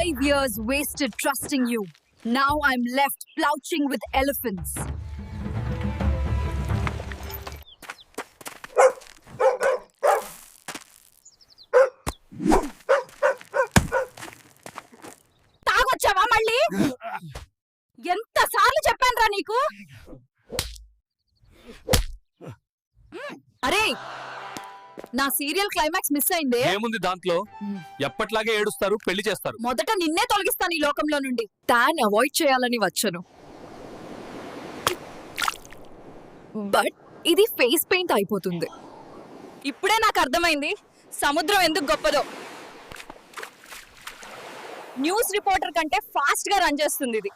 5 years wasted trusting you. Now I'm left plouching with elephants. తాగొచ్చావా మళ్ళీ? ఎంతసార్లు చెప్పానురా నీకు? అరే, నా సీరియల్ క్లైమాక్స్ మిస్ అయిందే. ఏముంది దాంట్లో? ఎప్పట్లాగే ఏడుస్తారు, పెళ్లి చేస్తారు. మొదట నిన్నే తొలగిస్తాను ఈ లోకంలో నుండి. టాన్ అవాయిడ్ చేయాలని వచ్చాను, బట్ ఇది ఫేస్ పెయింట్ అయిపోతుంది. ఇప్పుడే నాకు అర్థమైంది సముద్రం ఎందుకు గొప్పదో. న్యూస్ రిపోర్టర్ కంటే ఫాస్ట్ గా రన్ చేస్తుంది ఇది.